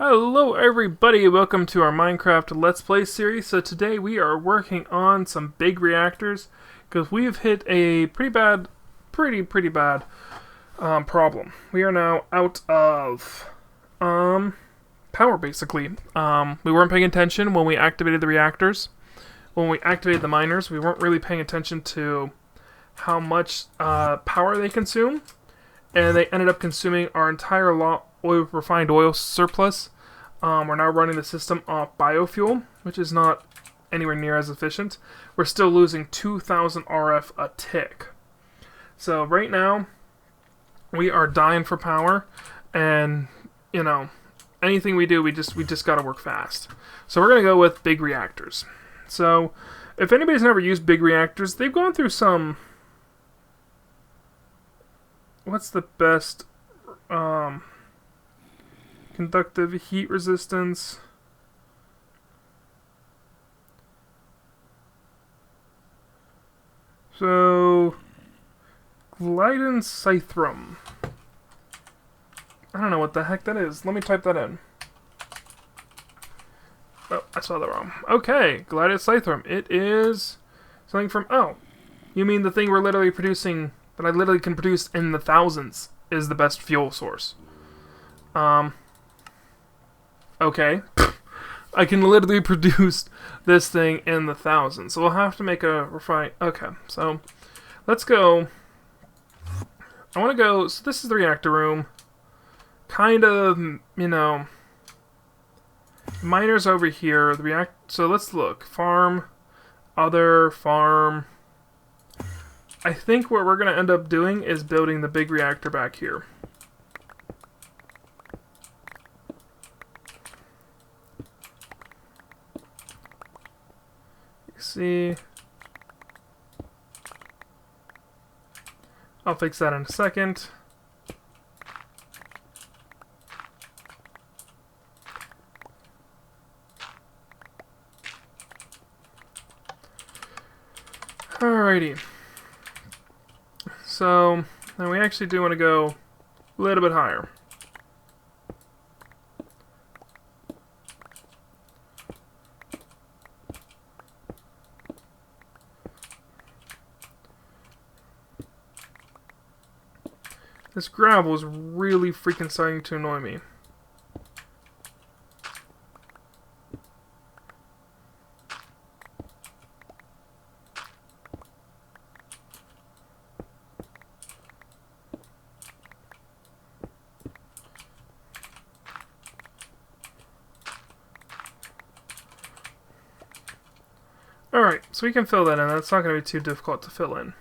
Hello everybody, welcome to our Minecraft Let's Play series. So today we are working on some big reactors because we've hit a pretty bad problem. We are now out of power basically. We weren't paying attention when we activated the reactors. When we activated the miners, we weren't really paying attention to how much power they consume, and they ended up consuming our entire refined oil surplus. We're now running the system off biofuel, which is not anywhere near as efficient. We're still losing 2,000 RF a tick. So right now, we are dying for power, and you know, anything we do, we just gotta work fast. So we're gonna go with big reactors. So if anybody's never used big reactors, they've gone through some. What's the best? Conductive heat resistance. So, Glidin Cythrum. I don't know what the heck that is. Let me type that in. Oh, I saw that wrong. Okay, Glidin Cythrum. It is something from... Oh, you mean the thing we're literally producing, that I literally can produce in the thousands, is the best fuel source. Okay. I can literally produce this thing in the thousands. So we'll have to make a refine. Okay, so let's go. I want to go. So this is the reactor room. Kind of, you know. Miners over here. So let's look. Farm. Other. Farm. I think what we're going to end up doing is building the big reactor back here. See, I'll fix that in a second. Alrighty. So now we actually do want to go a little bit higher. This gravel is really freaking starting to annoy me. Alright, so we can fill that in. That's not going to be too difficult to fill in.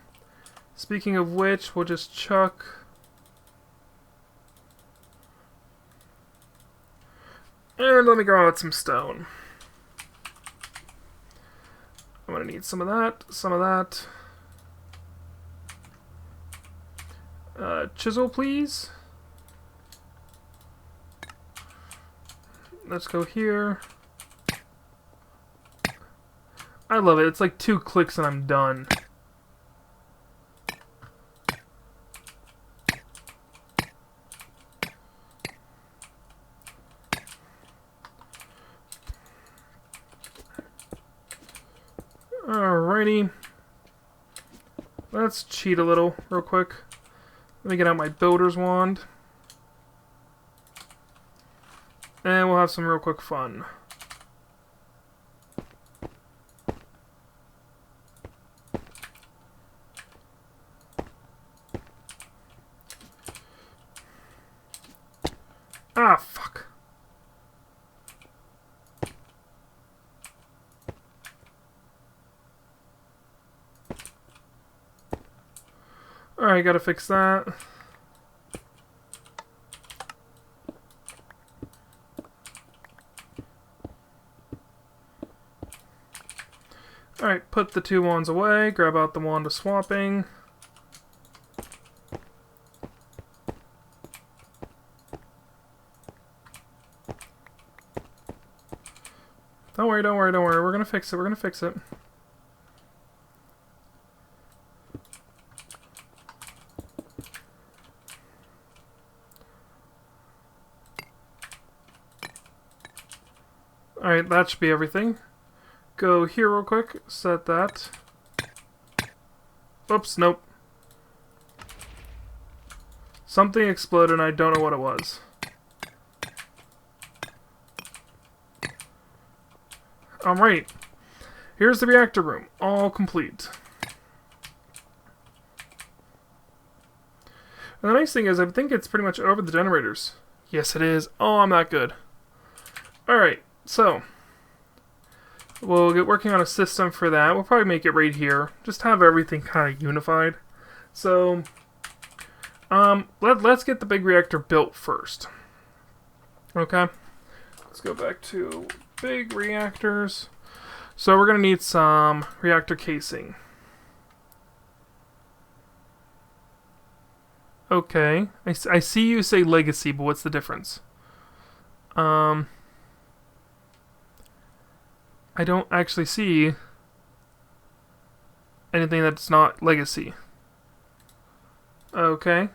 Speaking of which, we'll just chuck... And let me grow out some stone. I'm going to need some of that, chisel, please. Let's go here. I love it. It's like 2 clicks and I'm done. Alrighty. Let's cheat a little real quick. Let me get out my builder's wand. And we'll have some real quick fun. Ah, fuck. Alright, gotta fix that. Alright, put the 2 wands away, grab out the wand of swapping. Don't worry, we're gonna fix it, Alright, that should be everything. Go here real quick, set that. Oops, nope. Something exploded and I don't know what it was. Alright. Here's the reactor room, all complete. And the nice thing is, I think it's pretty much over the generators. Yes, it is. Oh, I'm that good. Alright, so we'll get working on a system for that. We'll probably make it right here. Just have everything kind of unified. So, let's get the big reactor built first. Okay? Let's go back to big reactors. So we're going to need some reactor casing. Okay. I see you say legacy, but what's the difference? I don't actually see anything that's not legacy. Okay.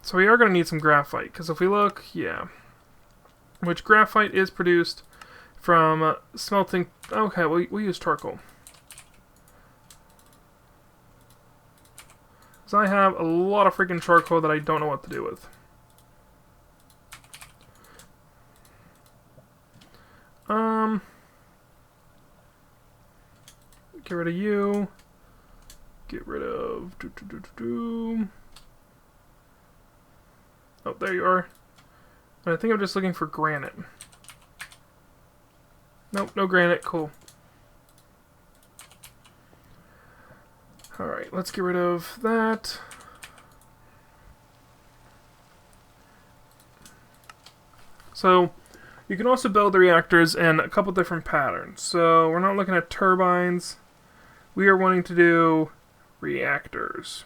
So we are going to need some graphite, because if we look, yeah. Which graphite is produced from smelting... Okay, we'll use charcoal. So I have a lot of freaking charcoal that I don't know what to do with. Get rid of you. Get rid of... Oh, there you are. And I think I'm just looking for granite. Nope, no granite. Cool. Alright, let's get rid of that. So, you can also build the reactors in a couple different patterns. So, we're not looking at turbines. We are wanting to do reactors.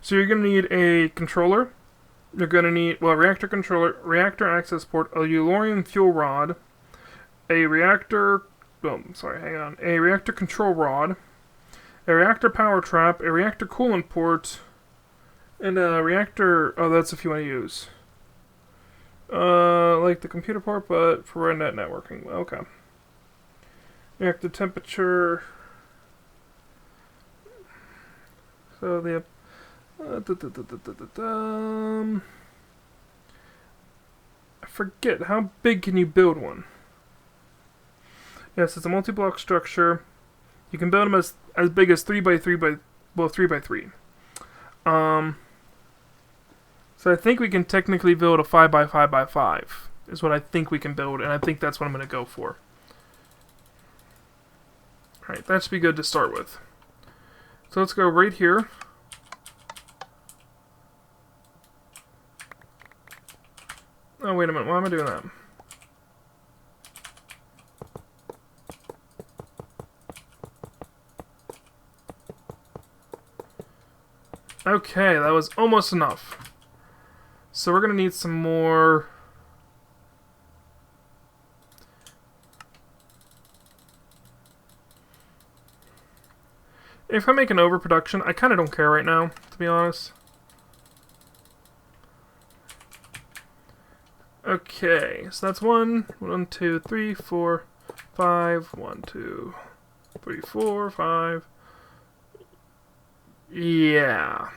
So you're going to need a controller. You're going to need, well, reactor controller, reactor access port, a uranium fuel rod, a reactor, oh, sorry, hang on, a reactor control rod, a reactor power trap, a reactor coolant port, and a reactor, oh, that's if you want to use. Like the computer port, but for net networking. Okay. Reactor temperature. So the I forget, how big can you build one? Yes, it's a multi-block structure. You can build them as big as 3 by 3 by, well, 3 by 3. So I think we can technically build a 5 by 5 by 5 is what I think we can build, and I think that's what I'm going to go for. Alright, that should be good to start with. So let's go right here. Oh, wait a minute. Why am I doing that? Okay, that was almost enough. So we're going to need some more... If I make an overproduction, I kind of don't care right now, to be honest. Okay, so that's 1, 2, 3, 4, 5, 1, 2, 3, 4, 5. Yeah.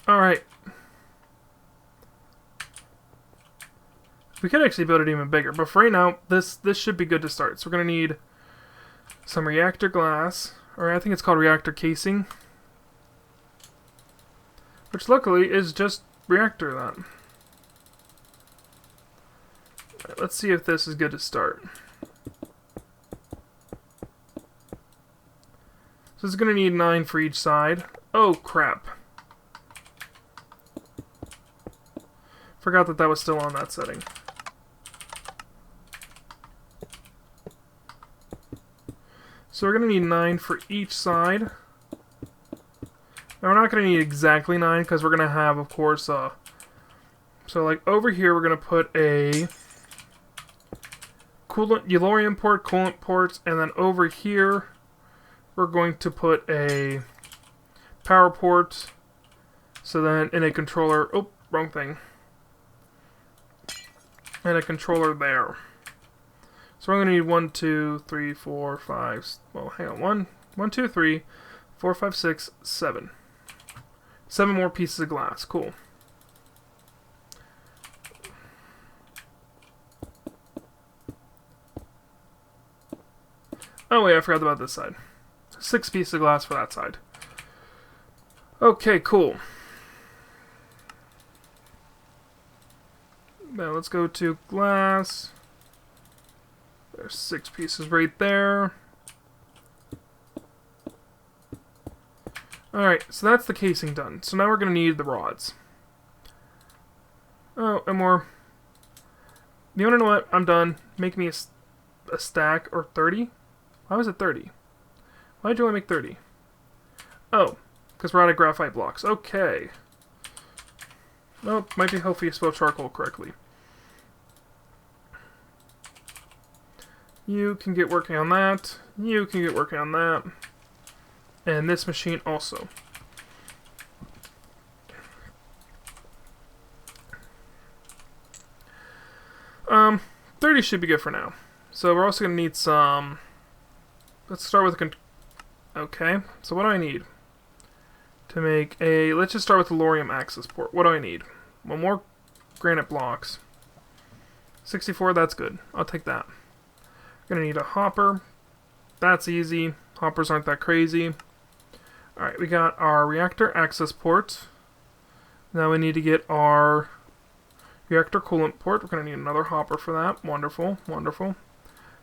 Alright. We could actually build it even bigger, but for right now, this should be good to start. So we're going to need some reactor glass, or I think it's called reactor casing, which luckily is just reactor then. Right, let's see if this is good to start. So it's going to need 9 for each side. Oh crap. Forgot that that was still on that setting. So we're going to need 9 for each side. Now we're not going to need exactly 9 because we're going to have, of course, so like over here we're going to put a coolant, Yellorium port, coolant ports, and then over here we're going to put a power port. So then in a controller, oh, wrong thing. And a controller there. So we're going to need 1, 2, 3, 4, 5, well, hang on, 1, 2, 3, 4, 5, 6, 7. 7 more pieces of glass, cool. Oh wait, I forgot about this side. 6 pieces of glass for that side. Okay, cool. Now let's go to glass. There's 6 pieces right there. Alright, so that's the casing done. So now we're going to need the rods. Oh, and more. You want to know what? I'm done. Make me a stack, or 30? Why was it 30? Why did you only make 30? Oh, because we're out of graphite blocks. Okay. Oh, might be healthy to spell charcoal correctly. You can get working on that. You can get working on that. And this machine also. Um, 30 should be good for now. So we're also going to need some... Let's start with a... Okay, so what do I need? To make a... Let's just start with the Yellorium access port. What do I need? 1 more granite blocks. 64, that's good. I'll take that. Gonna need a hopper. That's easy. Hoppers aren't that crazy. Alright, we got our reactor access port. Now we need to get our reactor coolant port. We're gonna need another hopper for that. Wonderful, wonderful.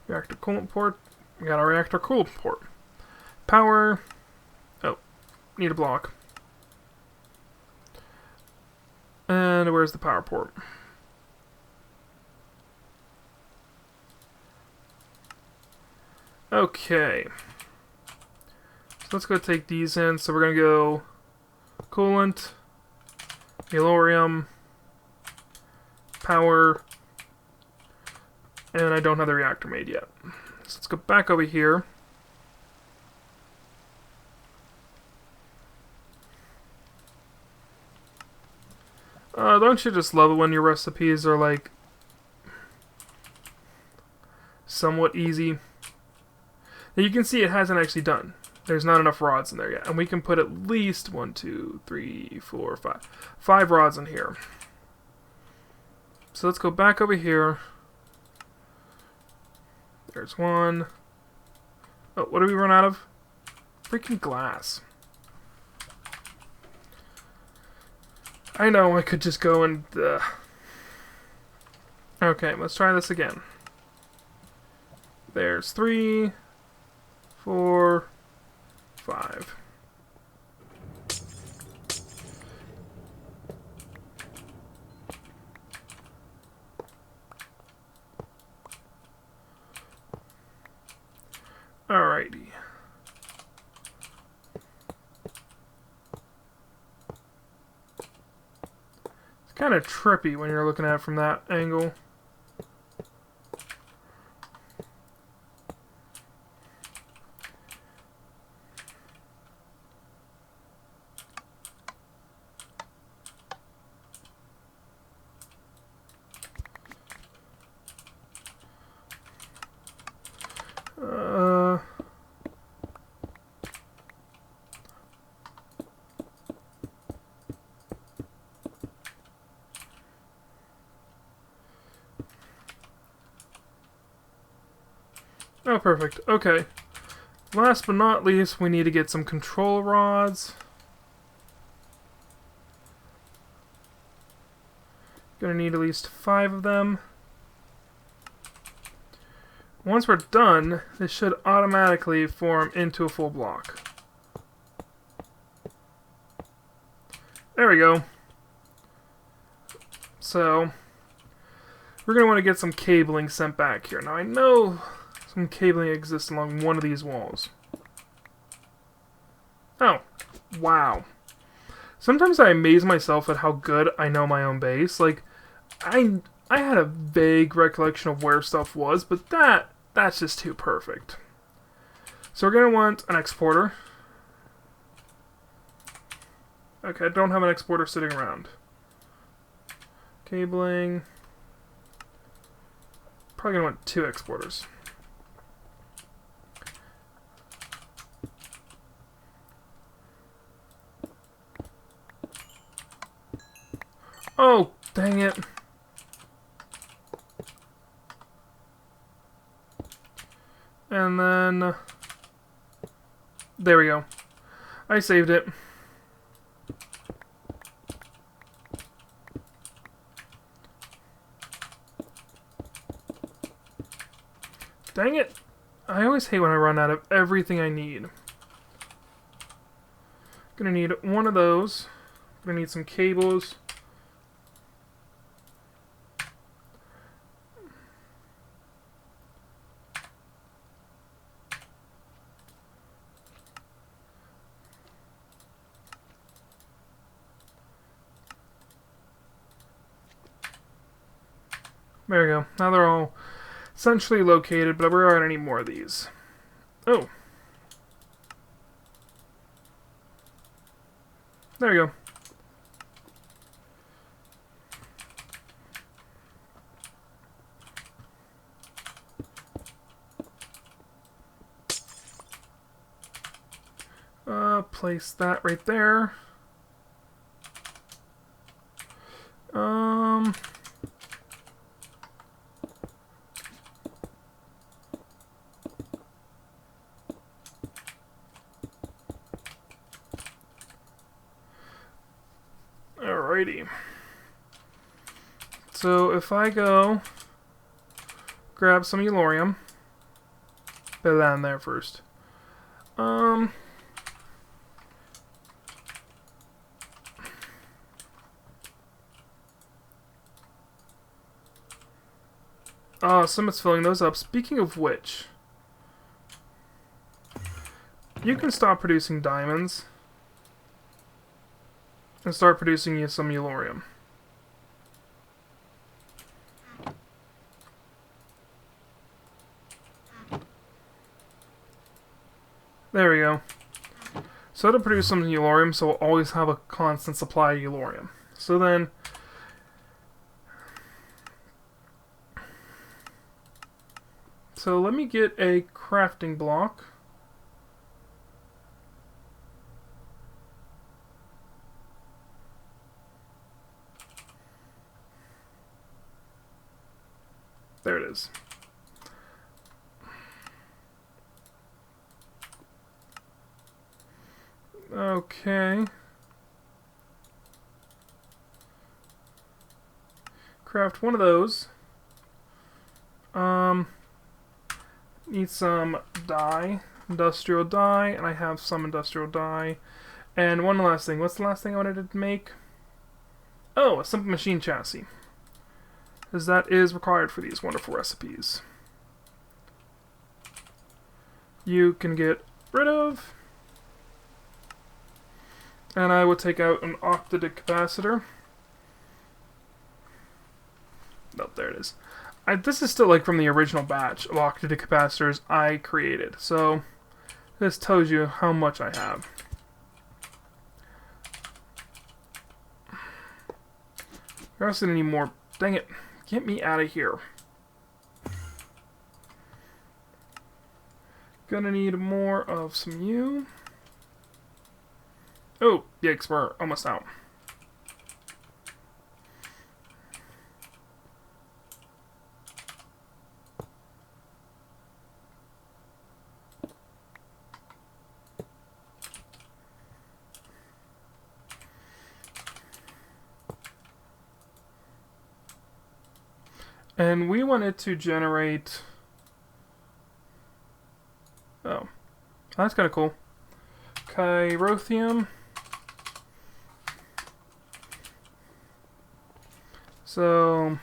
Reactor coolant port. We got our reactor coolant port. Power. Oh, need a block. And where's the power port? Okay. So let's go take these in. So we're going to go coolant, Yellorium, power, and I don't have the reactor made yet. So let's go back over here. Don't you just love it when your recipes are like somewhat easy? Now you can see it hasn't actually done. There's not enough rods in there yet. And we can put at least 1, 2, 3, 4, 5. 5 rods in here. So let's go back over here. There's 1. Oh, what did we run out of? Freaking glass. I know, I could just go and... Okay, let's try this again. There's 3, 4, 5. Alrighty. It's kind of trippy when you're looking at it from that angle. Oh, perfect. Okay. Last but not least, we need to get some control rods. Gonna need at least 5 of them. Once we're done, this should automatically form into a full block. There we go. So, we're going to want to get some cabling sent back here. Now I know Some cabling exists along one of these walls. Oh, wow. Sometimes I amaze myself at how good I know my own base. Like, I had a vague recollection of where stuff was, but that's just too perfect. So we're going to want an exporter. Okay, I don't have an exporter sitting around. Cabling. Probably going to want 2 exporters. Oh, dang it. And then... there we go. I saved it. Dang it. I always hate when I run out of everything I need. Gonna need one of those. Gonna need some cables. There we go. Now they're all centrally located, but we're going to need more of these. Oh. There we go. Place that right there. Alrighty. So if I go grab some Eulorium, put that in there first. Summit's filling those up. Speaking of which, you can stop producing diamonds and start producing you some Eulorium. There we go. So it'll produce some Eulorium, so we'll always have a constant supply of Eulorium. So then... so let me get a crafting block. There it is. Okay. Craft one of those. Need some dye, industrial dye, and I have some industrial dye. And one last thing. What's the last thing I wanted to make? Oh, a simple machine chassis. Because that is required for these wonderful recipes. You can get rid of. And I will take out an octadic capacitor. Oh, there it is. This is still like from the original batch of octadic capacitors I created. So this tells you how much I have. We're also gonna need more. Dang it. Get me out of here. Gonna need more of some U. Oh, yikes, we're almost out. And we wanted to generate... oh, that's kind of cool. Chirothium. So...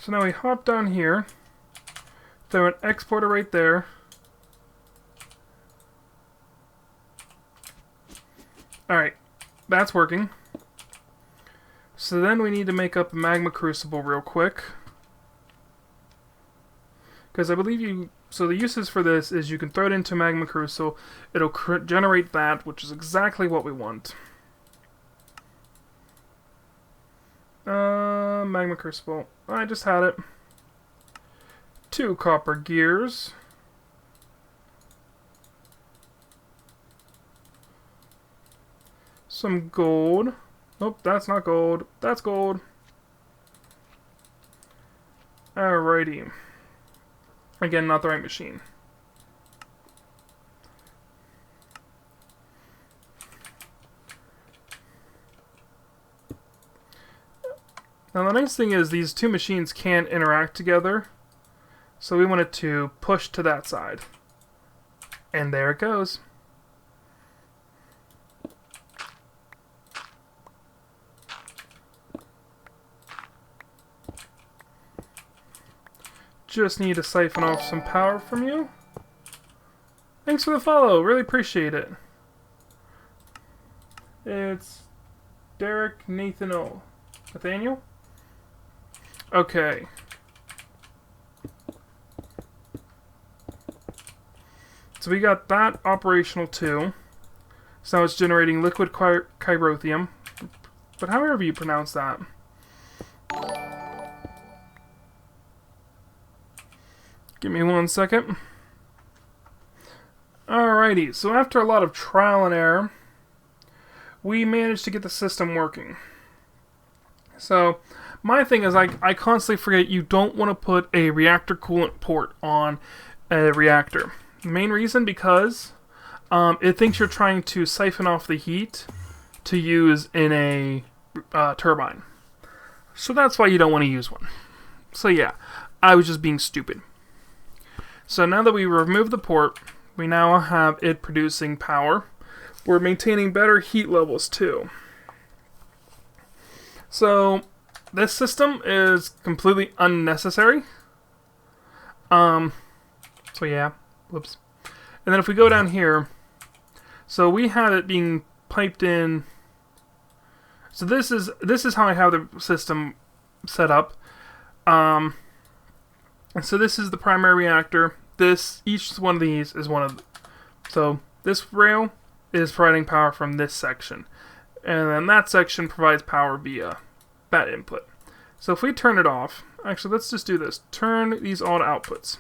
So now we hop down here, throw an exporter right there. Alright, that's working. So then we need to make up a magma crucible real quick. Because I believe you... So the uses for this is you can throw it into magma crucible. It'll generate that, which is exactly what we want. Magma crucible. I just had it. 2 copper gears. Some gold. Nope, that's not gold. That's gold. Alrighty. Again, not the right machine. Now the nice thing is these two machines can interact together. So we want it to push to that side. And there it goes. Just need to siphon off some power from you. Thanks for the follow. Really appreciate it. It's Derek Nathaniel. Okay. So we got that operational too. So now it's generating liquid chirothium. But however you pronounce that. Give me 1 second. Alrighty, so after a lot of trial and error, we managed to get the system working. So, my thing is I constantly forget you don't want to put a reactor coolant port on a reactor. The main reason because it thinks you're trying to siphon off the heat to use in a turbine. So that's why you don't want to use one. So yeah, I was just being stupid. So now that we remove the port, we now have it producing power. We're maintaining better heat levels too. So this system is completely unnecessary. So yeah, whoops. And then if we go down here, so we have it being piped in. So this is how I have the system set up. So this is the primary reactor. Each one of these is one of... So this rail is providing power from this section. And then that section provides power via that input. So if we turn it off... Actually, let's just do this. Turn these all to outputs.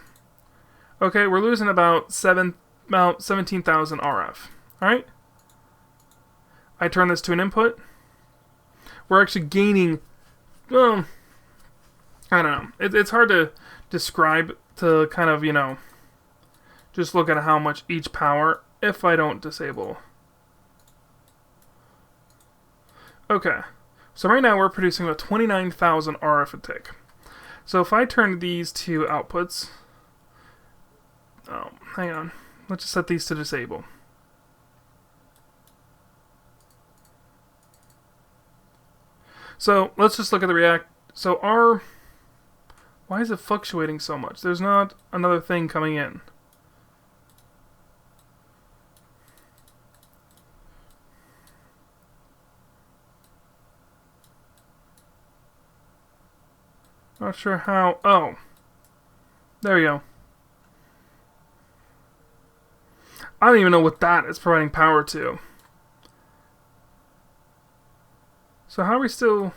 Okay, we're losing about 17,000 RF. Alright? I turn this to an input. We're actually gaining... Well, I don't know. It's hard to describe to kind of, just look at how much each power if I don't disable. Okay, so right now we're producing about 29,000 RF a tick. So if I turn these to outputs, hang on, let's just set these to disable. So let's just look at the react. So why is it fluctuating so much? There's not another thing coming in. Not sure how... Oh. There we go. I don't even know what that is providing power to. So how are we still...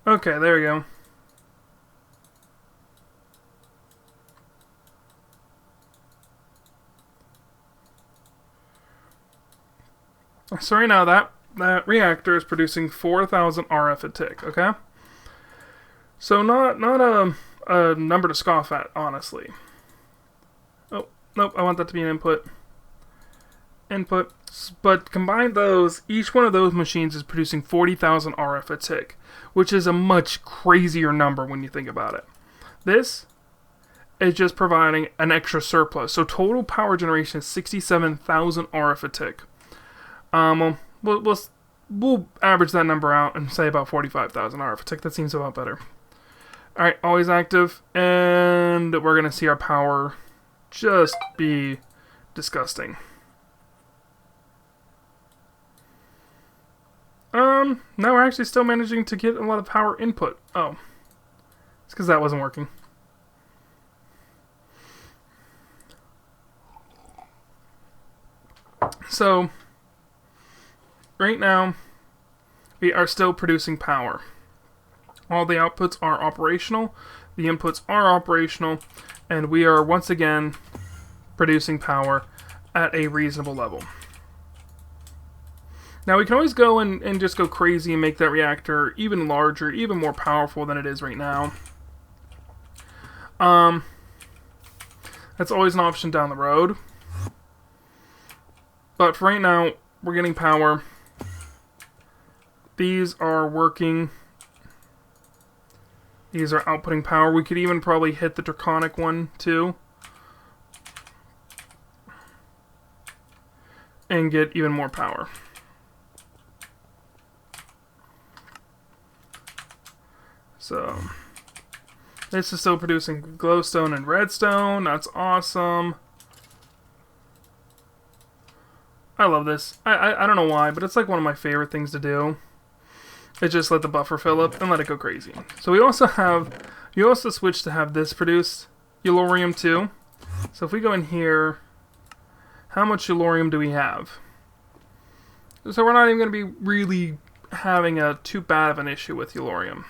Okay, there we go. So right now that reactor is producing 4,000 RF a tick, okay? So not a number to scoff at, honestly. Oh, nope, I want that to be an input. input. But combine those, each one of those machines is producing 40,000 RF a tick, which is a much crazier number when you think about it. This is just providing an extra surplus. So total power generation is 67,000 RF a tick. We'll average that number out and say about 45,000 RF a tick. That seems about better. Alright, always active, and we're going to see our power just be disgusting. Now we're actually still managing to get a lot of power input. Oh. It's because that wasn't working. So, right now, we are still producing power. All the outputs are operational, the inputs are operational, and we are once again producing power at a reasonable level. Now we can always go and just go crazy and make that reactor even larger, even more powerful than it is right now. That's always an option down the road. But for right now, we're getting power. These are working. These are outputting power. We could even probably hit the draconic one too. And get even more power. So, this is still producing glowstone and redstone. That's awesome. I love this. I don't know why, but it's like one of my favorite things to do. Is just let the buffer fill up and let it go crazy. So we also have, you also switch to have this produce Yellorium too. So if we go in here, how much Yellorium do we have? So we're not even going to be really having too bad of an issue with Yellorium.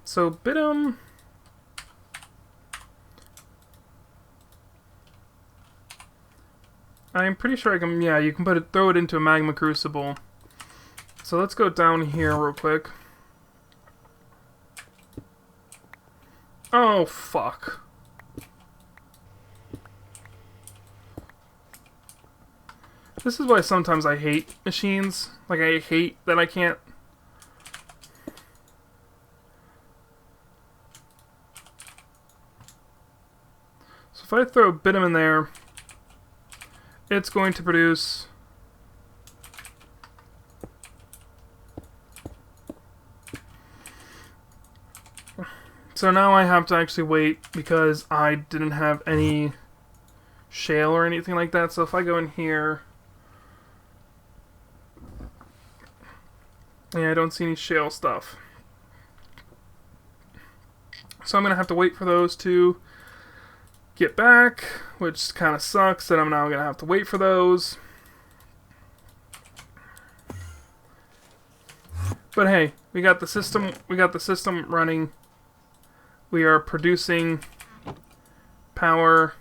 So Bitum, I'm pretty sure I can, yeah, you can throw it into a magma crucible. So let's go down here real quick. Oh, fuck. This is why sometimes I hate machines. Like, I hate that I can't. So if I throw Bitum in there, it's going to produce so now I have to actually wait because I didn't have any shale or anything like that. So if I go in here, yeah, I don't see any shale stuff. So I'm going to have to wait for those to get back, which kind of sucks that I'm now going to have to wait for those. But hey, we got the system running. We are producing power,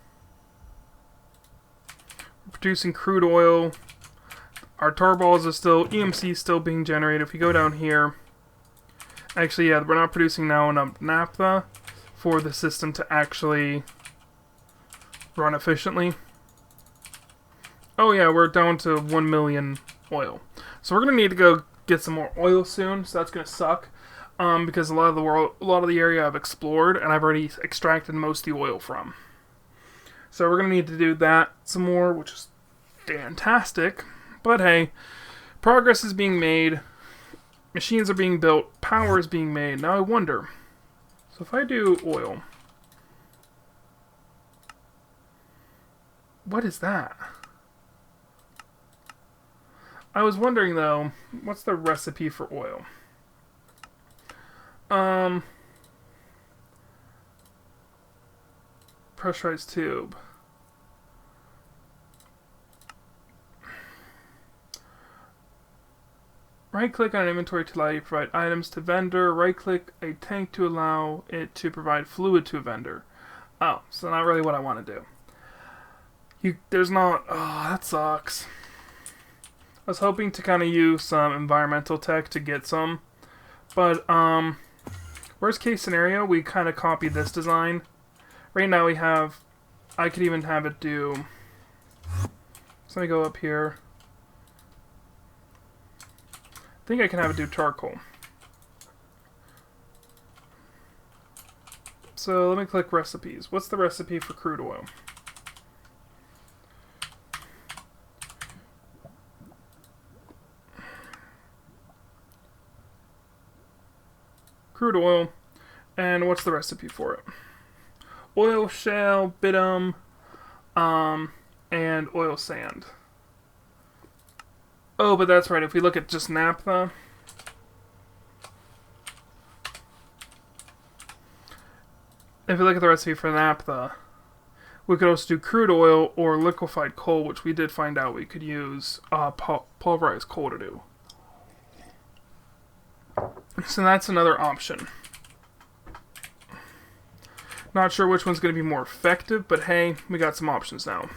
producing crude oil. Our tar balls are still, EMC is still being generated. If we go down here, actually, yeah, we're not producing now enough naphtha for the system to actually run efficiently. Oh yeah, we're down to 1 million oil. So we're gonna need to go get some more oil soon. So that's gonna suck, because a lot of the area I've explored and I've already extracted most of the oil from. So we're gonna need to do that some more, which is fantastic. But hey, progress is being made. Machines are being built. Power is being made. Now I wonder. So if I do oil. What is that? I was wondering though, what's the recipe for oil? Pressurized tube. Right-click on an inventory to allow you to provide items to vendor. Right-click a tank to allow it to provide fluid to a vendor. Oh, so not really what I want to do. There's not... Oh, that sucks. I was hoping to kind of use some environmental tech to get some. But, worst case scenario, we kind of copied this design. Right now we have I could even have it do... So let me go up here. I think I can have it do charcoal. So let me click recipes. What's the recipe for crude oil? Crude oil. And what's the recipe for it? Oil, shale, bitumen, and oil sand. Oh, but that's right. If we look at just naphtha, if we look at the recipe for naphtha, we could also do crude oil or liquefied coal, which we did find out we could use pulverized coal to do. So that's another option. Not sure which one's going to be more effective, but hey, we got some options now.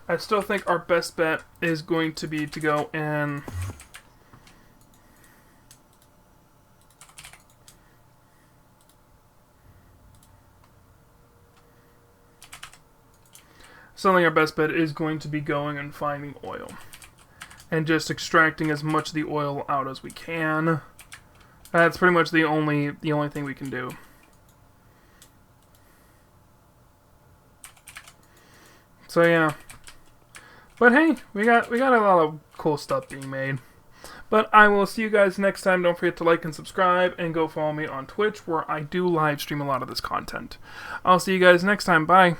I still think our best bet is going to be to go and our best bet is going to be going and finding oil and just extracting as much of the oil out as we can. That's pretty much the only thing we can do. So yeah. But hey, we got a lot of cool stuff being made. But I will see you guys next time. Don't forget to like and subscribe and go follow me on Twitch where I do live stream a lot of this content. I'll see you guys next time. Bye.